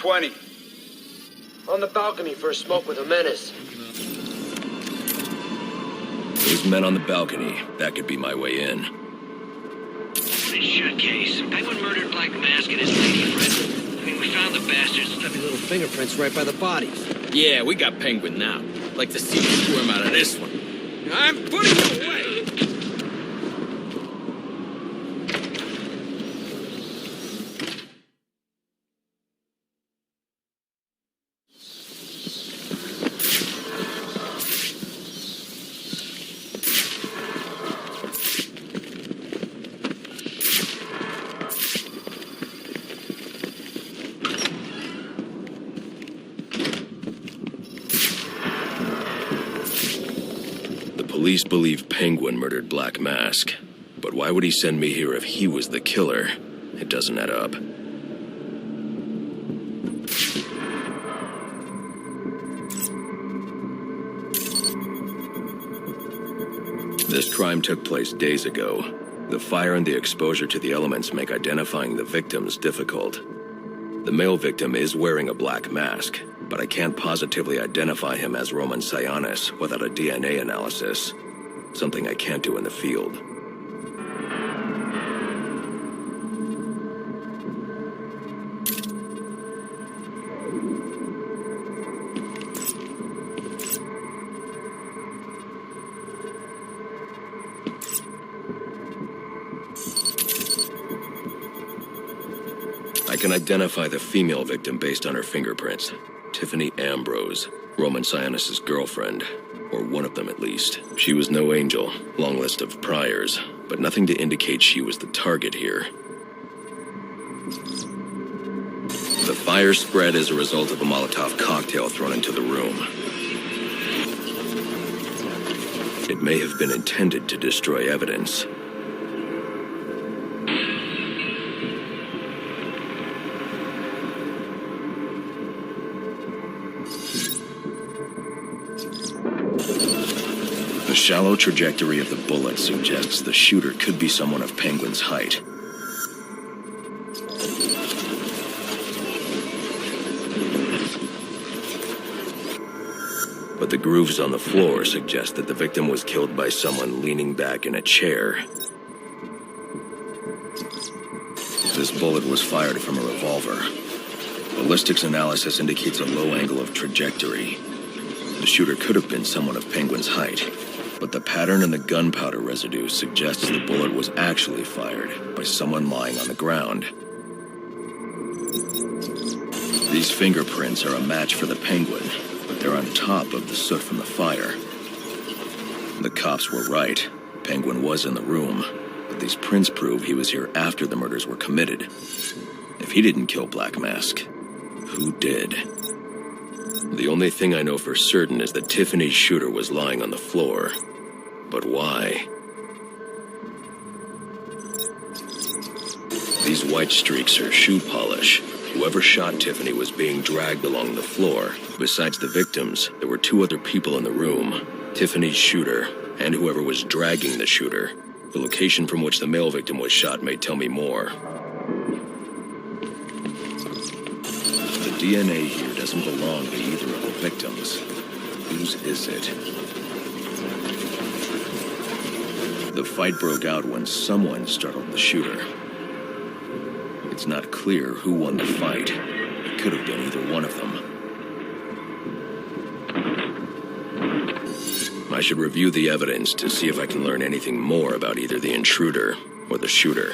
20. On the balcony for a smoke with a menace. Those men on the balcony, that could be my way in. Shut case. Penguin murdered Black Mask and his lady friend. I mean, we found the bastards. Stuffy little fingerprints right by the bodies. Yeah, we got Penguin now. Like to see you squirm out of this one. I'm putting you away! Police believe Penguin murdered Black Mask, but why would he send me here if he was the killer? It doesn't add up. This crime took place days ago. The fire and the exposure to the elements make identifying the victims difficult. The male victim is wearing a black mask, but I can't positively identify him as Roman Sionis without a DNA analysis. Something I can't do in the field. I can identify the female victim based on her fingerprints. Tiffany Ambrose, Roman Sionis' girlfriend, or one of them at least. She was no angel, long list of priors, but nothing to indicate she was the target here. The fire spread as a result of a Molotov cocktail thrown into the room. It may have been intended to destroy evidence. The shallow trajectory of the bullet suggests the shooter could be someone of Penguin's height. But the grooves on the floor suggest that the victim was killed by someone leaning back in a chair. This bullet was fired from a revolver. Ballistics analysis indicates a low angle of trajectory. The shooter could have been someone of Penguin's height, but the pattern in the gunpowder residue suggests the bullet was actually fired by someone lying on the ground. These fingerprints are a match for the Penguin, but they're on top of the soot from the fire. The cops were right. Penguin was in the room, but these prints prove he was here after the murders were committed. If he didn't kill Black Mask, who did? The only thing I know for certain is that Tiffany's shooter was lying on the floor. But why? These white streaks are shoe polish. Whoever shot Tiffany was being dragged along the floor. Besides the victims, there were two other people in the room. Tiffany's shooter, and whoever was dragging the shooter. The location from which the male victim was shot may tell me more. The DNA here doesn't belong to either of the victims. Whose is it? The fight broke out when someone startled the shooter. It's not clear who won the fight. It could have been either one of them. I should review the evidence to see if I can learn anything more about either the intruder or the shooter.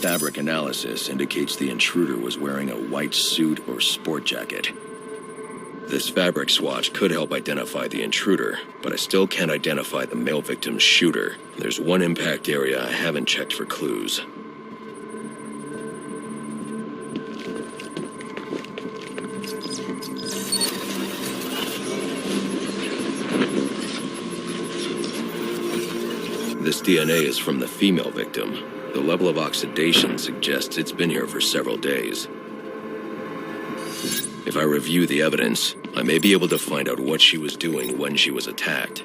Fabric analysis indicates the intruder was wearing a white suit or sport jacket. This fabric swatch could help identify the intruder, but I still can't identify the male victim's shooter. There's one impact area I haven't checked for clues. This DNA is from the female victim. The level of oxidation suggests it's been here for several days. If I review the evidence, I may be able to find out what she was doing when she was attacked.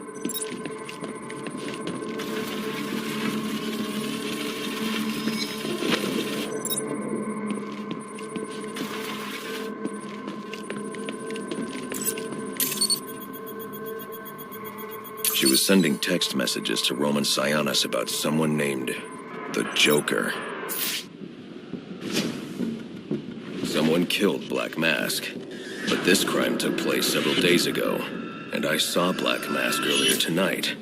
She was sending text messages to Roman Sionis about someone named the Joker. Someone killed Black Mask, but this crime took place several days ago, and I saw Black Mask earlier tonight.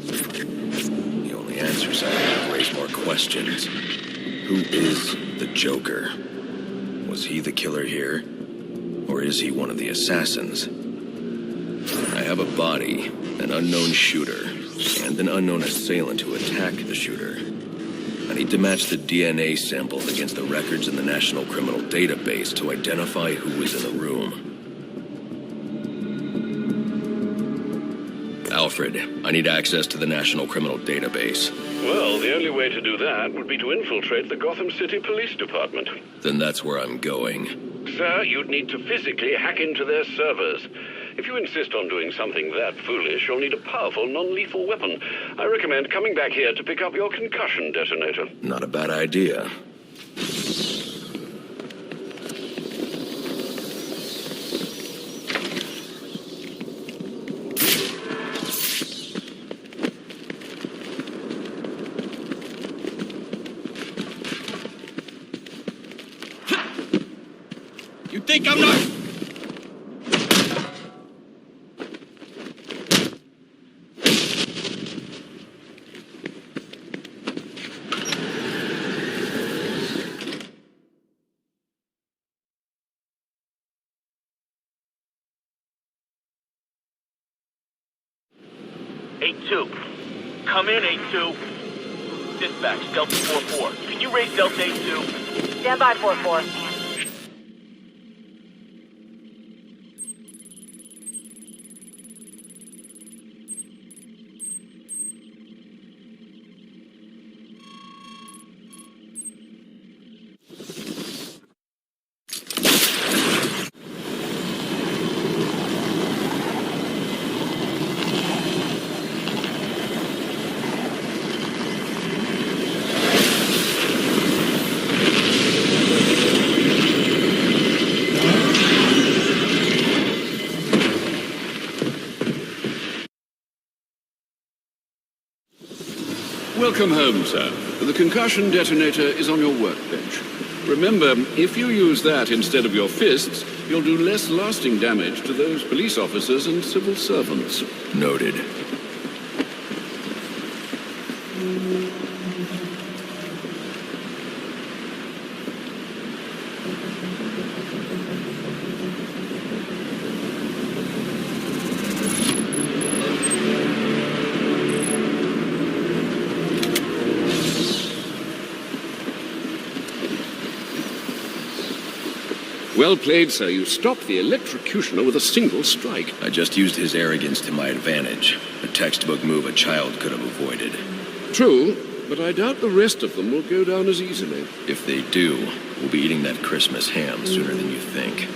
The only answers I have raise more questions. Who is the Joker? Was he the killer here? Or is he one of the assassins? I have a body, an unknown shooter, and an unknown assailant who attacked the shooter. I need to match the DNA samples against the records in the National Criminal Database to identify who was in the room. Alfred, I need access to the National Criminal Database. Well, the only way to do that would be to infiltrate the Gotham City Police Department. Then that's where I'm going. Sir, you'd need to physically hack into their servers. If you insist on doing something that foolish, you'll need a powerful, non-lethal weapon. I recommend coming back here to pick up your concussion detonator. Not a bad idea. You think I'm not... Come in, 8-2. Dispatch, Delta 4-4. Can you raise Delta 8-2? Stand by, 4-4. Welcome home, sir. The concussion detonator is on your workbench. Remember, if you use that instead of your fists, you'll do less lasting damage to those police officers and civil servants. Noted. Well played, sir. You stopped the electrocutioner with a single strike. I just used his arrogance to my advantage. A textbook move a child could have avoided. True, but I doubt the rest of them will go down as easily. If they do, we'll be eating that Christmas ham sooner than you think.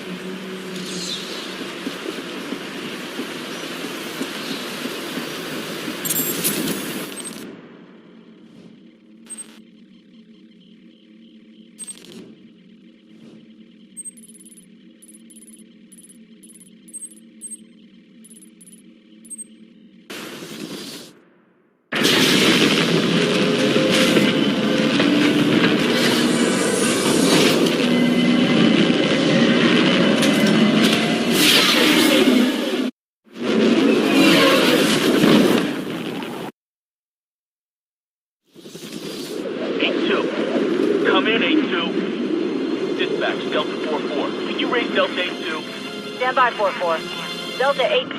Stand by, 4-4. Delta 8-2